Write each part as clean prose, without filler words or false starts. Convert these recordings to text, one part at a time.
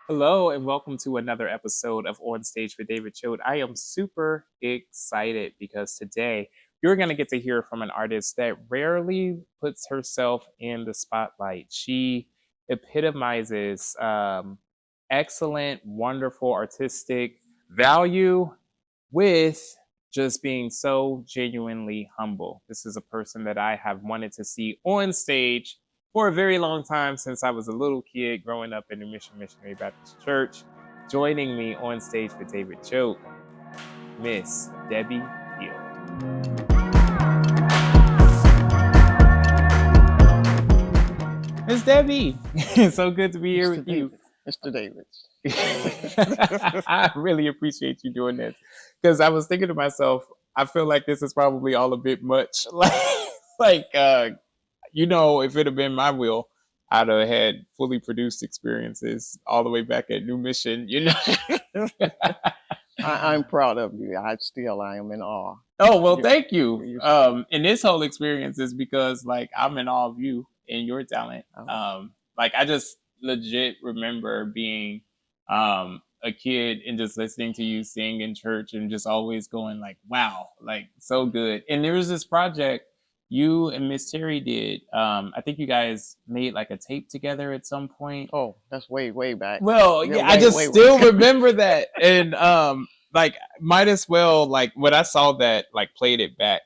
Hello and welcome to another episode of On Stage with David Choate. I am super excited because today you're going to get to hear from an artist that rarely puts herself in the spotlight. She epitomizes excellent, wonderful, artistic value with just being so genuinely humble. This is a person that I have wanted to see on stage for a very long time since I was a little kid growing up in the Mission Missionary Baptist Church. Joining me on stage with David Choate, Miss Debbie Hill. Miss Debbie, it's so good to be here Mr. with you. David, Mr. Davids. I really appreciate you doing this because I was thinking to myself, I feel like this is probably all a bit much. If it had been my will, I'd have had fully produced experiences all the way back at New Mission. I'm proud of you. I am in awe. Oh well, You, thank you. you, And this whole experience is because like I'm in awe of you and your talent. Like I just legit remember being a kid and just listening to you sing in church and just always going like, wow, like so good. And there was this project you and Miss Terry did. I think you guys made like a tape together at some point. oh, that's way, way back. Well, Yeah, yeah, I just way. still remember that. And like might as well like when I saw that like played it back,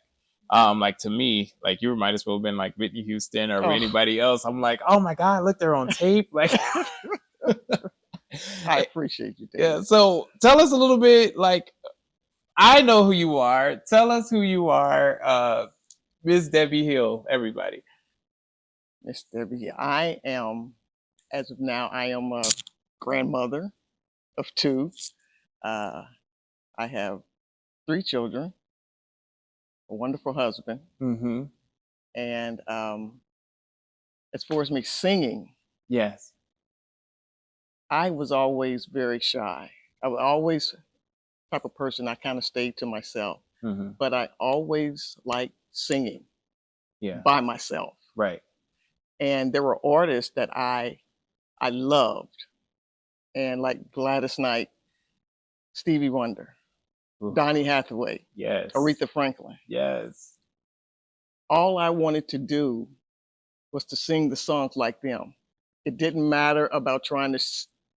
like to me, like you might as well have been like Whitney Houston or anybody else. I'm like, oh my God, look, they're on tape. Like I appreciate you, David. yeah, so tell us a little bit, like I know who you are. Tell us who you are, Miss Debbie Hill, everybody. Miss Debbie, as of now, I am a grandmother of two. Uh, I have three children, a wonderful husband, Mm-hmm. and as far as me singing, Yes. I was always very shy. I was always type of person I kind of stayed to myself, Mm-hmm. but I always liked singing Yeah. by myself. Right. And there were artists that I loved, and like Gladys Knight, Stevie Wonder, Ooh. Donny Hathaway, Yes. Aretha Franklin. Yes. All I wanted to do was to sing the songs like them. It didn't matter about trying to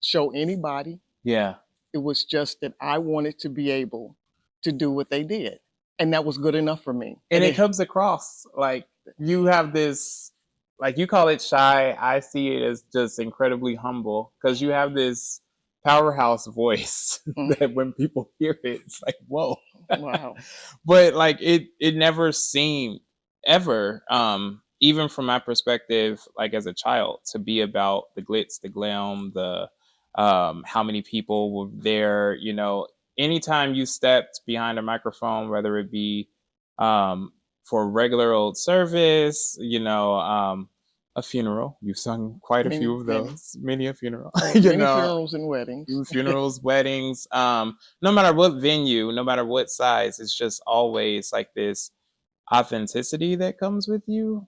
show anybody. Yeah. It was just that I wanted to be able to do what they did. And that was good enough for me. And it comes across like you have this, like you call it shy. I see it as just incredibly humble because you have this powerhouse voice that when people hear it, it's like, whoa. Wow. But like it never seemed ever, even from my perspective, like as a child, to be about the glitz, the glam, the how many people were there, anytime you stepped behind a microphone, whether it be for a regular old service, a funeral. You've sung quite a few of those, many a funeral, many funerals and weddings. Funerals, weddings, no matter what venue, no matter what size, it's just always like this authenticity that comes with you,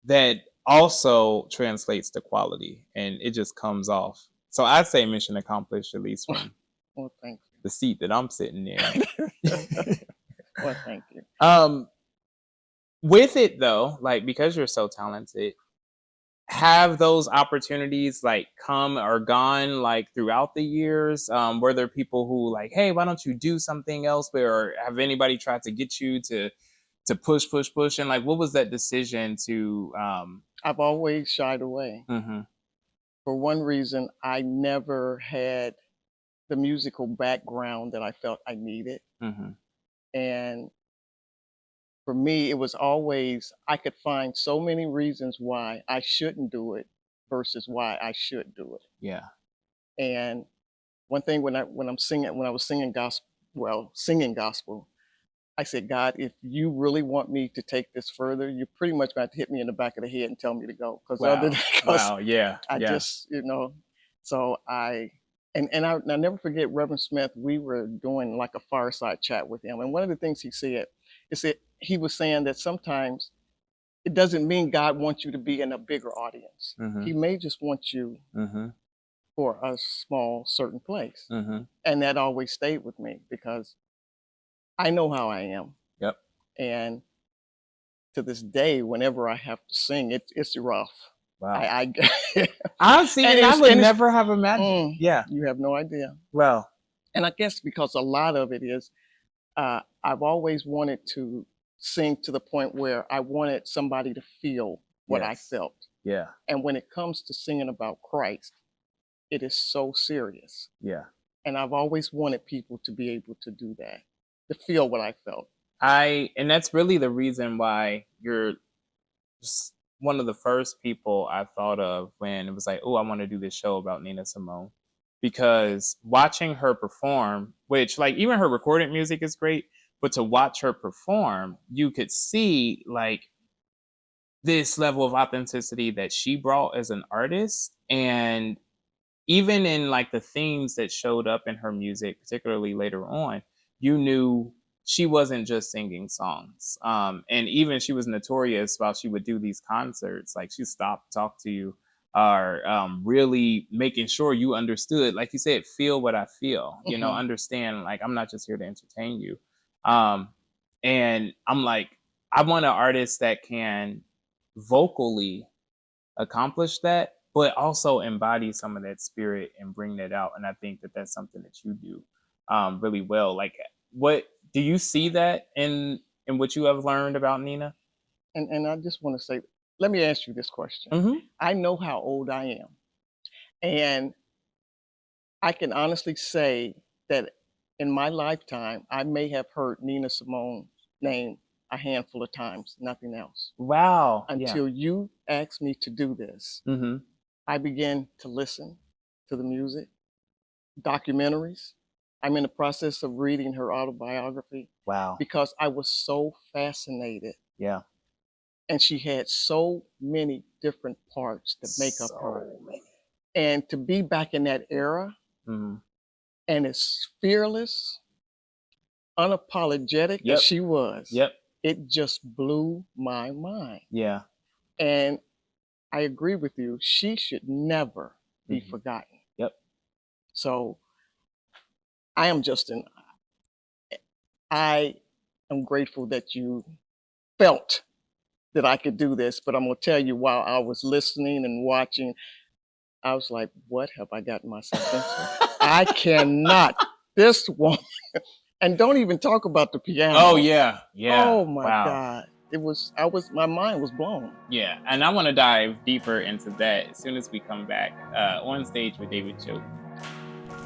that also translates to quality, and it just comes off. So I'd say mission accomplished, at least from Well, thank the seat that I'm sitting in. Well, thank you. With it though, like because you're so talented, have those opportunities like come or gone like throughout the years? Were there people who like, hey, why don't you do something else? Or have anybody tried to get you to push? And like, what was that decision to? I've always shied away. Mm-hmm. For one reason, I never had the musical background that I felt I needed. Mm-hmm. And for me, it was always, I could find so many reasons why I shouldn't do it versus why I should do it. Yeah. And one thing when I was singing gospel, I said, God, if you really want me to take this further, you pretty much got to hit me in the back of the head and tell me to go. Wow. Yeah. I just, so I never forget Reverend Smith. We were doing like a fireside chat with him. And one of the things he said is that he was saying that sometimes it doesn't mean God wants you to be in a bigger audience. Mm-hmm. He may just want you Mm-hmm. for a small certain place. Mm-hmm. And that always stayed with me because I know how I am. Yep. And to this day, whenever I have to sing, it's rough. Wow. I I see, and and I it's would and it's never have imagined. Yeah. you have no idea. Well. And I guess because a lot of it is, I've always wanted to sing to the point where I wanted somebody to feel what I Yes. felt. Yeah. And when it comes to singing about Christ, it is so serious. Yeah. And I've always wanted people to be able to do that, to feel what I felt. And that's really the reason why you're just one of the first people I thought of when it was like, oh, I want to do this show about Nina Simone. Because watching her perform, which like even her recorded music is great, but to watch her perform, you could see like this level of authenticity that she brought as an artist. And even in like the themes that showed up in her music, particularly later on, you knew she wasn't just singing songs. And even she was notorious while she would do these concerts, like she stopped, talk to you, or really making sure you understood, like you said, feel what I feel, Mhm. understand, like I'm not just here to entertain you. Um, and I'm like, I want an artist that can vocally accomplish that, but also embody some of that spirit and bring that out. And I think that that's something that you do really well. Like, what do you see that in what you have learned about Nina? And I just want to say, let me ask you this question. Mm-hmm. I know how old I am, and I can honestly say that in my lifetime, I may have heard Nina Simone's name a handful of times, nothing else. Wow. Yeah. Until you asked me to do this, Mm-hmm. I began to listen to the music, documentaries. I'm in the process of reading her autobiography Wow. because I was so fascinated. Yeah. And she had so many different parts that make up her. So many. And to be back in that era Mm-hmm. and as fearless, unapologetic as Yep. she was, Yep. it just blew my mind. Yeah. And I agree with you. She should never be Mm-hmm. forgotten. Yep. So I am just an, I am grateful that you felt that I could do this. But I'm going to tell you, while I was listening and watching, I was like, what have I gotten myself into? I cannot. This woman, and don't even talk about the piano. Oh yeah. Yeah. Oh my Wow. God. My mind was blown. Yeah, and I want to dive deeper into that as soon as we come back on stage with David Choate.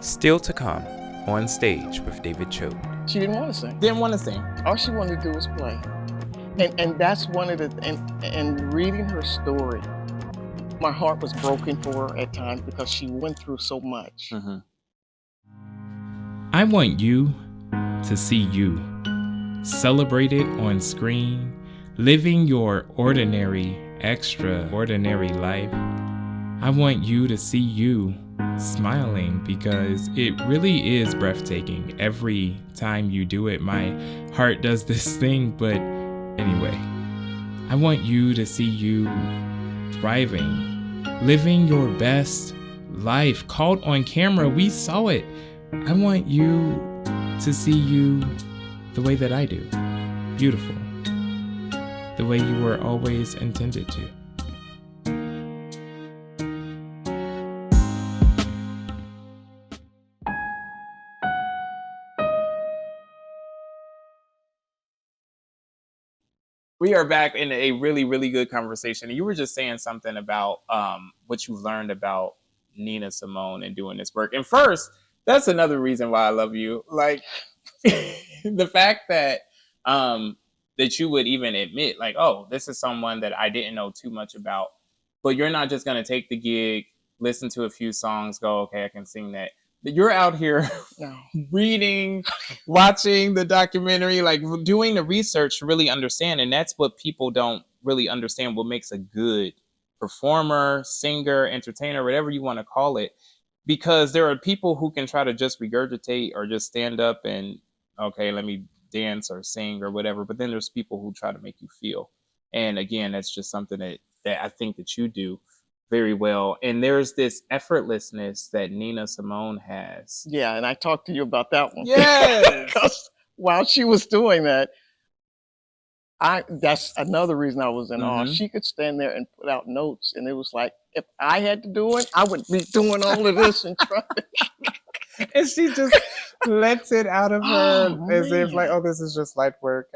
Still to come, on stage with David Choate. She didn't want to sing. Didn't want to sing. All she wanted to do was play. And that's one of the, and reading her story, my heart was broken for her at times because she went through so much. Mm-hmm. I want you to see you celebrated on screen, living your ordinary, extraordinary life. I want you to see you smiling because it really is breathtaking every time you do it. My heart does this thing, but anyway, I want you to see you thriving, living your best life, caught on camera. We saw it. I want you to see you the way that I do. Beautiful. The way you were always intended to. We are back in a really, really good conversation. You were just saying something about what you've learned about Nina Simone and doing this work. And first, that's another reason why I love you. Like the fact that that you would even admit, like, oh, this is someone that I didn't know too much about. But you're not just gonna take the gig, listen to a few songs, go, okay, I can sing that. But you're out here No. reading, watching the documentary, like doing the research to really understand. And that's what people don't really understand, what makes a good performer, singer, entertainer, whatever you want to call it. Because there are people who can try to just regurgitate or just stand up and, okay, let me dance or sing or whatever. But then there's people who try to make you feel. And again, that's just something that I think that you do. very well. And there's this effortlessness that Nina Simone has. Yeah, and I talked to you about that one. Yes. Because while she was doing that, that's another reason I was in awe. Mhm. She could stand there and put out notes, and it was like, if I had to do it, I would be doing all of this and trying. And she just lets it out of her Oh, as if like, man. oh, this is just light work.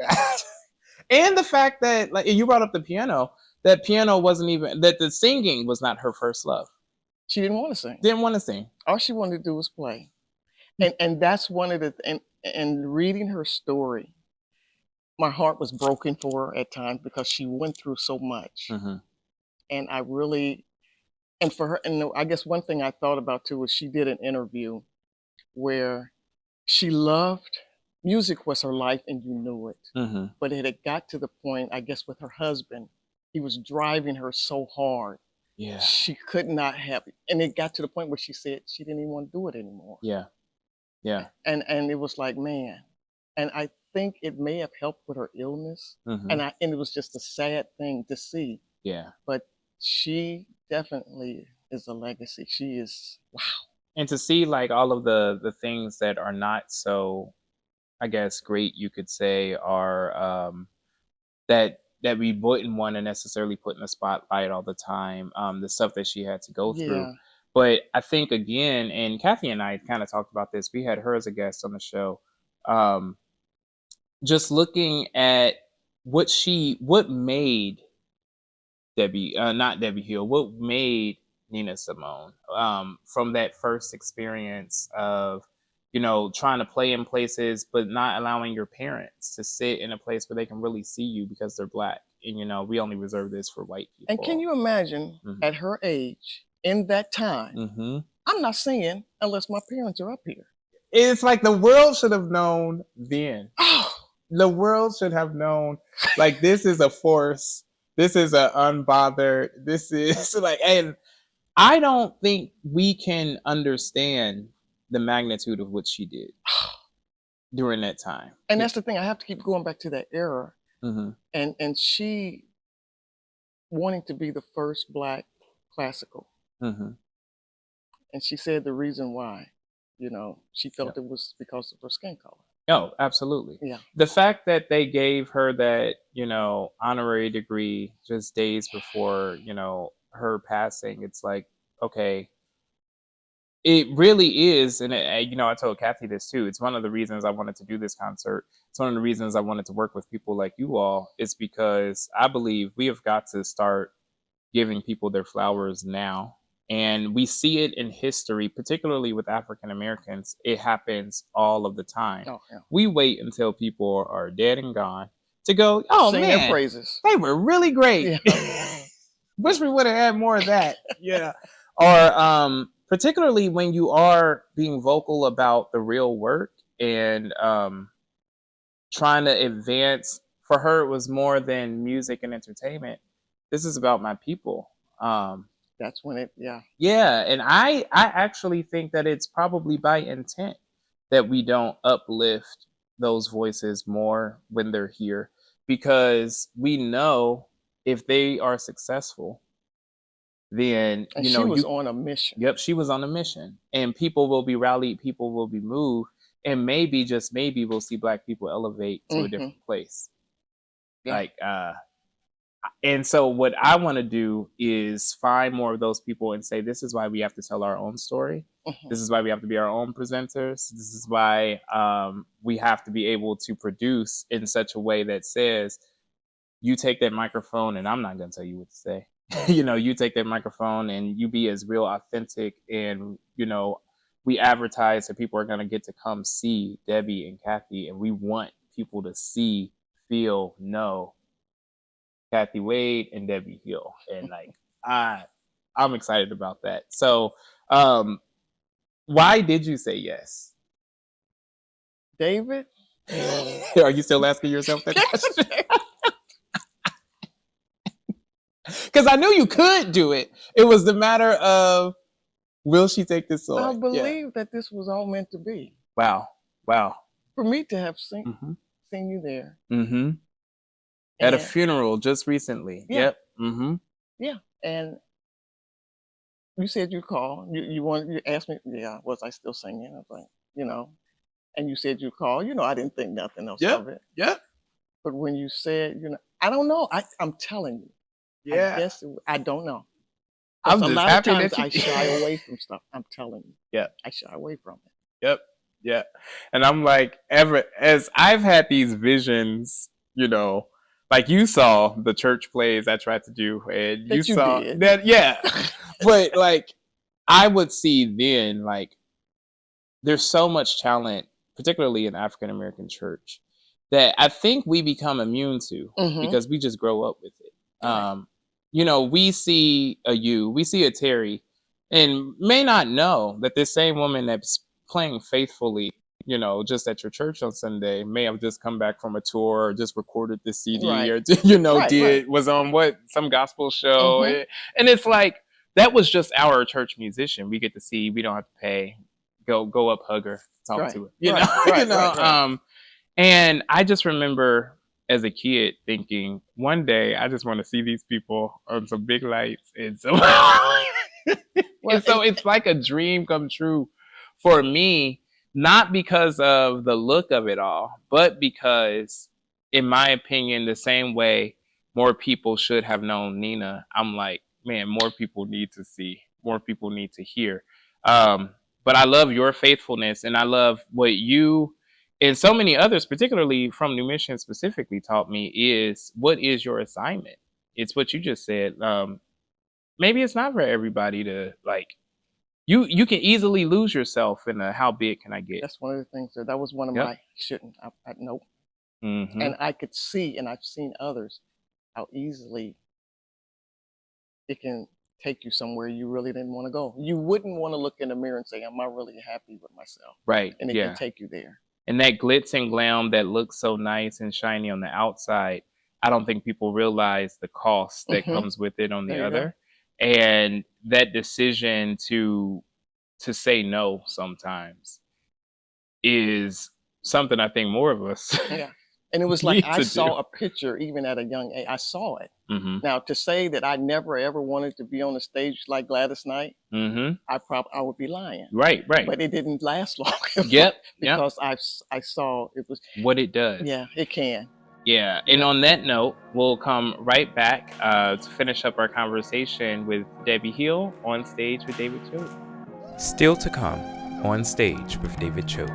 And the fact that, like, you brought up the piano, that piano wasn't even, that the singing was not her first love. She didn't want to sing. Didn't want to sing. All she wanted to do was play. And that's one of the, and reading her story, my heart was broken for her at times because she went through so much. Mm-hmm. And I really, and for her, and I guess one thing I thought about too was she did an interview where she loved music was her life and you knew it. Mm-hmm. But it had got to the point, I guess, with her husband, he was driving her so hard. Yeah. She could not have it. And it got to the point where she said she didn't even want to do it anymore. Yeah. Yeah. And it was like, man. And I think it may have helped with her illness. Mm-hmm. And it was just a sad thing to see. Yeah. But she definitely is a legacy. She is, wow. And to see like all of the things that are not so, I guess, great, you could say, are that we wouldn't want to necessarily put in the spotlight all the time, the stuff that she had to go through. Yeah. But I think, again, and Kathy and I kind of talked about this, we had her as a guest on the show, just looking at what made not Debbie Hill, what made Nina Simone, from that first experience of, you know, trying to play in places, but not allowing your parents to sit in a place where they can really see you because they're Black. And, you know, we only reserve this for white people. And can you imagine at her age, in that time, I'm not singing unless my parents are up here. It's like the world should have known then. Oh. The world should have known, like, this is a force. This is an unbothered. This is like, and I don't think we can understand the magnitude of what she did during that time. And that's the thing. I have to keep going back to that era. Mm-hmm. And she wanting to be the first Black classical. Mm-hmm. And she said the reason why, you know, she felt it was because of her skin color. Oh, absolutely. Yeah. The fact that they gave her that, you know, honorary degree just days before, you know, her passing, it's like, okay, it really is. And, you know, I told Kathy this too. It's one of the reasons I wanted to do this concert. It's one of the reasons I wanted to work with people like you all, is because I believe we have got to start giving people their flowers now. And we see it in history, particularly with African Americans. It happens all of the time. Oh, yeah. We wait until people are dead and gone to go, oh, sing man, their praises. They were really great. Yeah. Wish we would have had more of that. Yeah. Or particularly when you are being vocal about the real work and trying to advance. For her, it was more than music and entertainment. This is about my people. That's when it, yeah. Yeah, and I actually think that it's probably by intent that we don't uplift those voices more when they're here, because we know if they are successful, then, and you know, she was on a mission. Yep, she was on a mission, and people will be rallied, people will be moved, and maybe, just maybe, we'll see Black people elevate to a different place. Yeah. Like, and so what I want to do is find more of those people and say, this is why we have to tell our own story. This is why we have to be our own presenters. This is why we have to be able to produce in such a way that says, you take that microphone and I'm not going to tell you what to say. You know, you take that microphone and you be as real authentic, and, you know, we advertise that people are going to get to come see Debbie and Kathy, and we want people to see, feel, know Kathy Wade and Debbie Hill. And like, I'm excited about that. So why did you say yes? David? Are you still asking yourself that question? Because I knew you could do it. It was the matter of, will she take this on? I believe that this was all meant to be. Wow. For me to have seen you there. At a funeral just recently. Yeah. Yep. Yeah. And you said you call. You asked me, yeah, was I still singing? I was like, you know, and you said you call. I didn't think nothing else Yep. of it. Yep. But when you said, I don't know. I'm telling you, I Yeah. guess I don't know. Because I'm a just lot of happy times that you I shy away from stuff. I'm telling you, Yeah. I shy away from it. Yep. Yeah. And I'm like, as I've had these visions, like you saw the church plays I tried to do, and you That you saw did. that, yeah. But like, I would see then, like, there's so much talent, particularly in African American church, that I think we become immune to Mm-hmm. because we just grow up with it. Right. We see we see a Terry, and may not know that this same woman that's playing faithfully, just at your church on Sunday, may have just come back from a tour or just recorded this CD, Right. or Right. was on some gospel show, Mm-hmm. and it's like that was just our church musician. We get to see. We don't have to pay. Go up, hug her, talk Right. to her, Right. Right. Right. Right. and I just remember as a kid thinking, one day I just want to see these people on some big lights, and so Well, and so it's like a dream come true for me, not because of the look of it all, but because, in my opinion, the same way more people should have known Nina, I'm like, man, more people need to see, more people need to hear. Um, but I love your faithfulness, and I love what you and so many others, particularly from New Mission specifically, taught me is what is your assignment? It's what you just said. Maybe it's not for everybody to like. You can easily lose yourself in a how big can I get? that's one of the things that was one of Yep. my shouldn't. Nope. Mm-hmm. And I could see, and I've seen others, how easily it can take you somewhere you really didn't want to go. You wouldn't want to look in the mirror and say, "Am I really happy with myself?" Right. And it can Yeah. take you there. And that glitz and glam that looks so nice and shiny on the outside, I don't think people realize the cost that Mm-hmm. comes with it on the There you go. other. And that decision to say no sometimes is something I think more of us Yeah. And it was like need I to do. saw a picture even at a young age. I saw it. Mm-hmm. Now to say that I never ever wanted to be on a stage like Gladys Knight, Mm-hmm. I would be lying. Right. Right. But it didn't last long. Yep. Yep. Because I saw it was. What it does. Yeah, it can. Yeah. And Yeah. on that note, we'll come right back to finish up our conversation with Debbie Hill on stage with David Choate. Still to come, on stage with David Choate.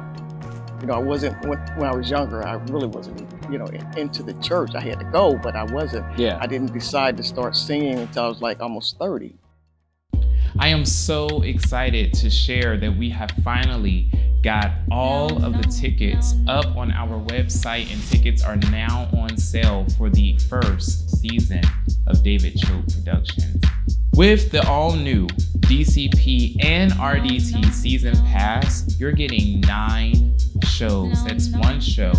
I wasn't when I was younger. I really wasn't, into the church. I had to go, but I wasn't. Yeah. I didn't decide to start singing until I was like almost 30. I am so excited to share that we have finally got all of the tickets up on our website, and tickets are now on sale for the first season of David Choate Productions. With the all-new DCP and RDT season pass, you're getting 9 shows. That's one show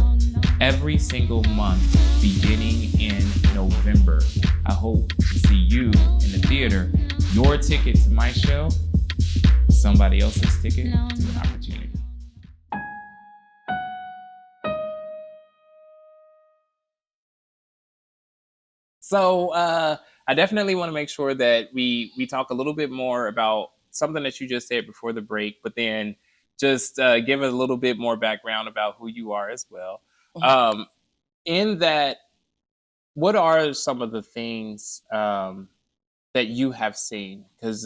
every single month beginning in November. I hope to see you in the theater. Your ticket to my show, somebody else's ticket to an opportunity. So I definitely want to make sure that we talk a little bit more about something that you just said before the break, but then just give a little bit more background about who you are as well. In that, what are some of the things that you have seen? Because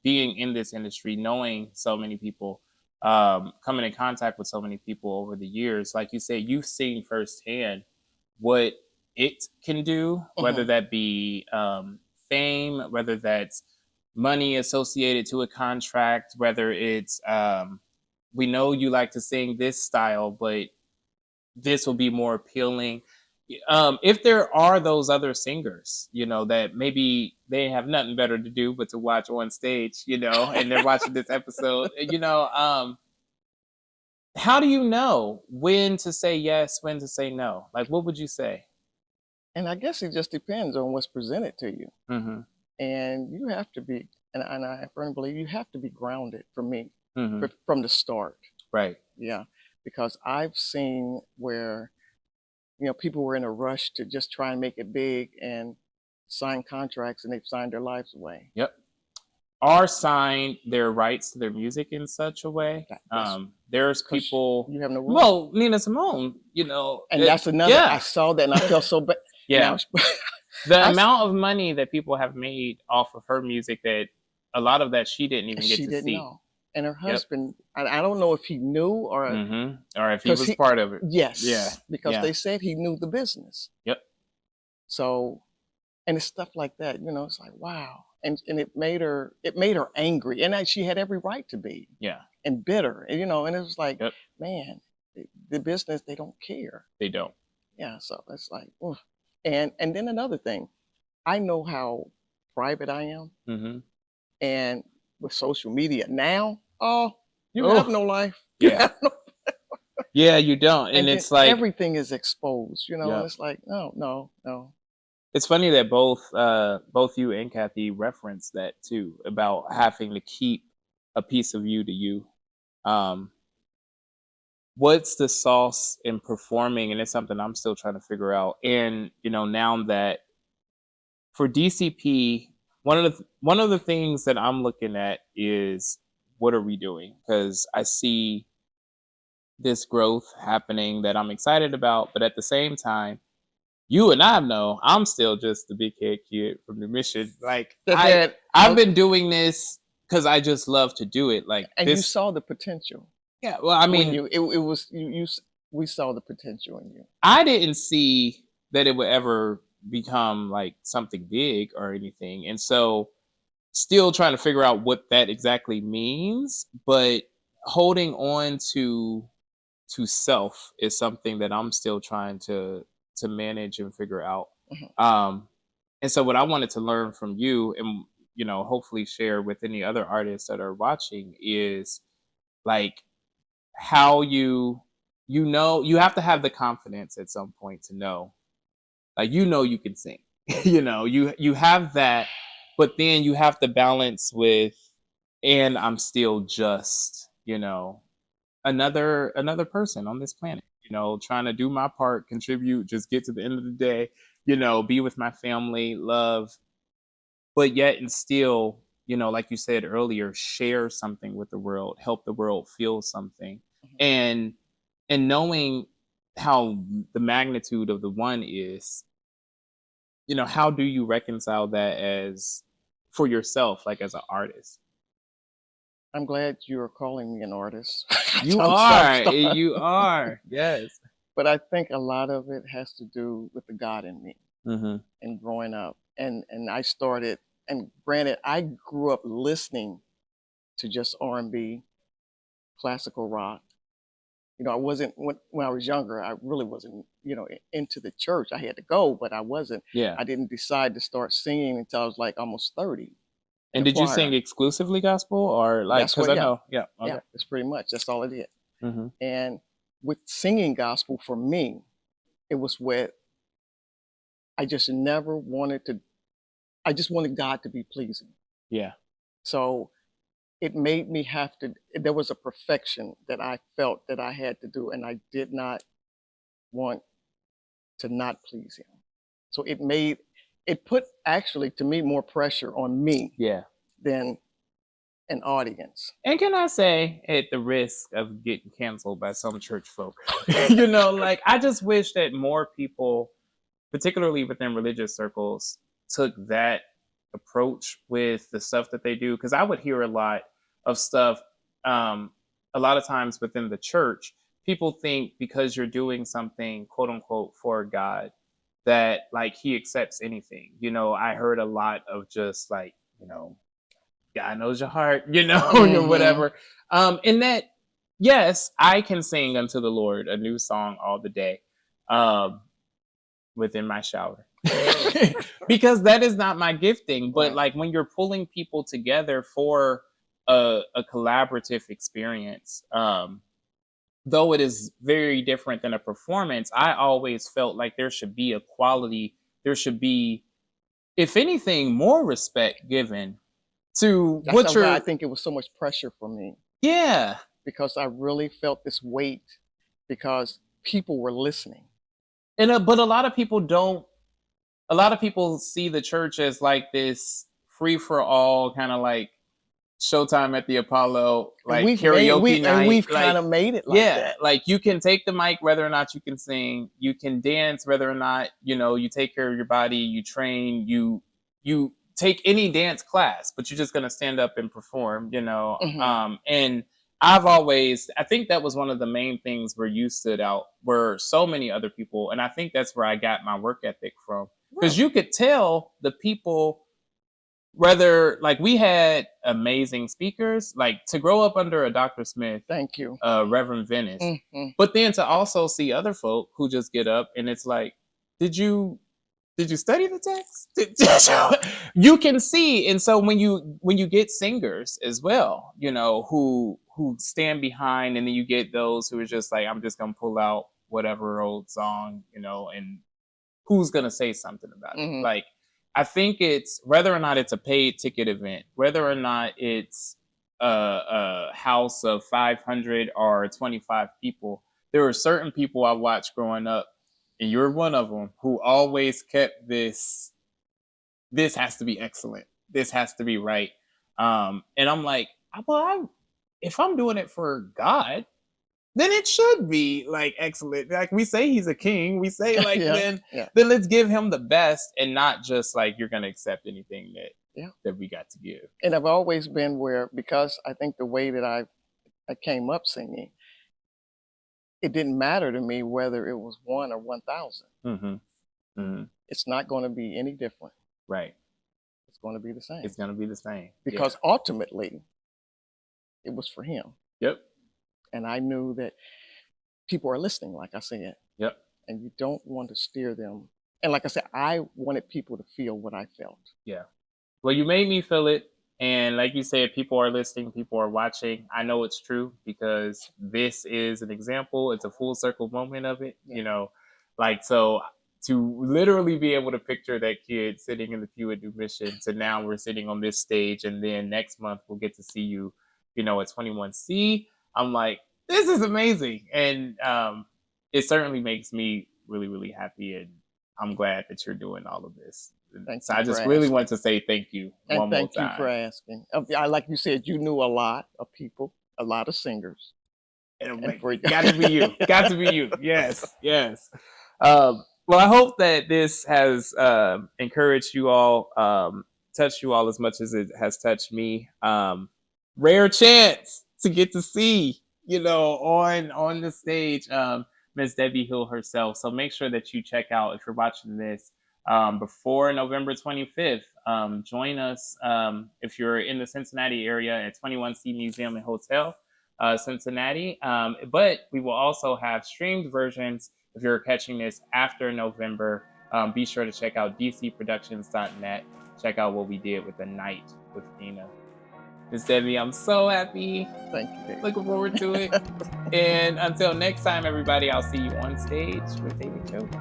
being in this industry, knowing so many people, coming in contact with so many people over the years, like you say, you've seen firsthand what it can do, whether that be fame, whether that's money associated to a contract, whether it's we know you like to sing this style, but this will be more appealing. If there are those other singers, that maybe they have nothing better to do but to watch on stage, and they're watching this episode, how do you know when to say yes, when to say no? Like, what would you say? And I guess it just depends on what's presented to you. Mm-hmm. And you have to be, and I firmly believe you have to be grounded for me Mm-hmm. from the start. Right. Yeah. Because I've seen where, people were in a rush to just try and make it big and sign contracts, and they've signed their lives away. Yep. are signed their rights to their music in such a way. That's There's because people. you have no room. Well, Nina Simone, you know, And that's another. I yeah, saw that and I felt so bad. yeah. Now, The I s- amount of money that people have made off of her music, that a lot of that she didn't even get she to didn't see. know, and her Yep. husband. I don't know if he knew or Or if he because was part of it. yes, Yeah. because Yeah. they said he knew the business. Yep. So, and it's stuff like that. You know, it's like wow, and it made her angry, and she had every right to be. Yeah. And bitter, and you know, and it was like, Yep. man, the business, they don't care. They don't. Yeah, so it's like, ugh. And then another thing, I know how private I am, Mm-hmm. and with social media now, oh, you Oh. have no life. You Yeah. have no, Yeah, you don't. And then it's like everything is exposed, you know, Yeah. and it's like, no. It's funny that both you and Kathy referenced that too, about having to keep a piece of you to you. What's the sauce in performing? And it's something I'm still trying to figure out. And you know, now that for DCP, one of the things that I'm looking at is, what are we doing? Because I see this growth happening that I'm excited about, but at the same time, you and I know I'm still just the big head kid from the mission. Like I've been doing this because I just love to do it. Like and this, you saw the potential. yeah. Well, I When mean, it was you, we saw the potential in you. I didn't see that it would ever become like something big or anything, and so still trying to figure out what that exactly means. But holding on to self is something that I'm still trying to manage and figure out. Mhm. And so what I wanted to learn from you, and you know, hopefully share with any other artists that are watching, is like how you know, you have to have the confidence at some point to know, like, you know, you can sing. You know, you have that, but then you have to balance with, and I'm still just, you know, another person on this planet, you know, trying to do my part, contribute, just get to the end of the day, you know, be with my family, love, but yet and still, you know, like you said earlier, share something with the world, help the world feel something. Mhm. And knowing how the magnitude of the one is, you know, how do you reconcile that as for yourself, like as an artist? I'm glad you are calling me an artist. You I'm are, starting. you are, yes. But I think a lot of it has to do with the God in me Mm-hmm. and growing up. And I started, and granted, I grew up listening to just R&B, classical rock. You know, I wasn't when I was younger. I really wasn't, you know, into the church. I had to go, but I wasn't. Yeah. I didn't decide to start singing until I was like almost 30. And The did you choir. sing exclusively gospel, or like, That's because what, I yeah, know, yeah, okay. yeah. It's pretty much that's all I did. Mm-hmm. And with singing gospel for me, it was what I just never wanted to. I just wanted God to be pleasing. Yeah. So it made me have to. There was a perfection that I felt that I had to do, and I did not want to not please Him. So it put actually to me more pressure on me Yeah. than an audience. And can I say, at the risk of getting canceled by some church folk, you know, like, I just wish that more people, particularly within religious circles, took that approach with the stuff that they do. Because I would hear a lot of stuff, a lot of times within the church, people think because you're doing something, quote unquote, for God, that like He accepts anything. You know, I heard a lot of just like, you know, God knows your heart, you know, or whatever. And that, yes, I can sing unto the Lord a new song all the day, within my shower, because that is not my gifting. But Right. like when you're pulling people together for a collaborative experience, though it is very different than a performance, I always felt like there should be a quality, there should be, if anything, more respect given to That's what why you're. I think it was so much pressure for me Yeah. because I really felt this weight because people were listening. And but a lot of people don't. A lot of people see the church as like this free for all kind of like Showtime at the Apollo, And like karaoke night. we've Like, kind of made it like yeah, that. like you can take the mic whether or not you can sing. You can dance whether or not, you take care of your body, you train, you take any dance class, but you're just gonna stand up and perform. Hmm. And I think that was one of the main things where you stood out, where so many other people, and I think that's where I got my work ethic from. Because Really? you could tell the people, whether like we had amazing speakers, like to grow up under a Dr. Smith, Thank you. Reverend Venice, Hmm. but then to also see other folk who just get up and it's like, did you study the text? You can see, and so when you get singers as well, who stand behind, and then you get those who are just like, I'm just gonna pull out whatever old song, and who's going to say something about it. Hmm. Like, I think it's whether or not it's a paid ticket event, whether or not it's a house of 500 or 25 people. There were certain people I watched growing up, and you're one of them, who always kept this has to be excellent. This has to be right. And I'm like, well, if I'm doing it for God, then it should be like excellent. Like we say he's a king. We say like Yeah. then Yeah. then let's give him the best, and not just like you're gonna accept anything that Yeah. that we got to give. And I've always been where, because I think the way that I came up singing, it didn't matter to me whether it was 1 or 1,000. Mm-hmm. Mm-hmm. It's not going to be any different. Right. It's going to be the same, It's gonna be the same. because ultimately it was for him. Yep. And I knew that people are listening, like I said, Yep. and you don't want to steer them. And like I said, I wanted people to feel what I felt. Yeah. Well, you made me feel it. And like you said, people are listening, people are watching. I know it's true because this is an example. It's a full circle moment of it, Yeah. like, so to literally be able to picture that kid sitting in the pew at New Mission to now we're sitting on this stage, and then next month we'll get to see you, at 21C. I'm like, this is amazing. And it certainly makes me really, really happy. And I'm glad that you're doing all of this. Thank So you I for just really want asking. to say thank you And one more thank you for time. asking. Like you said, you knew a lot of people, a lot of singers. And for Got to be you. Got to be you. Yes. Yes. Well, I hope that this has encouraged you all, touched you all as much as it has touched me. Rare chance to get to see, on the stage, Miss Debbie Hill herself. So make sure that you check out, if you're watching this before November 25th. Join us if you're in the Cincinnati area at 21C Museum and Hotel, Cincinnati. But we will also have streamed versions if you're catching this after November. Be sure to check out dcproductions.net. Check out what we did with The Night with Nina. Miss Debbie, I'm so happy. Thank you, David. Looking forward to it. And until next time, everybody, I'll see you on stage with David Choate.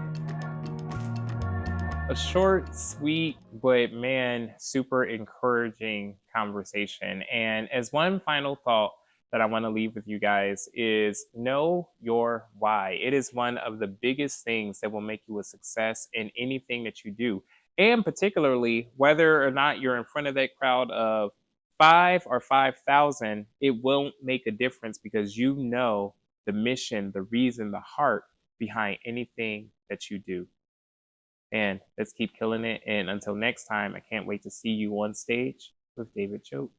A short, sweet, but man, super encouraging conversation. And as one final thought that I want to leave with you guys is know your why. It is one of the biggest things that will make you a success in anything that you do. And particularly, whether or not you're in front of that crowd of 5 or 5,000, it won't make a difference because you know the mission, the reason, the heart behind anything that you do. And let's keep killing it. And until next time, I can't wait to see you on stage with David Choate.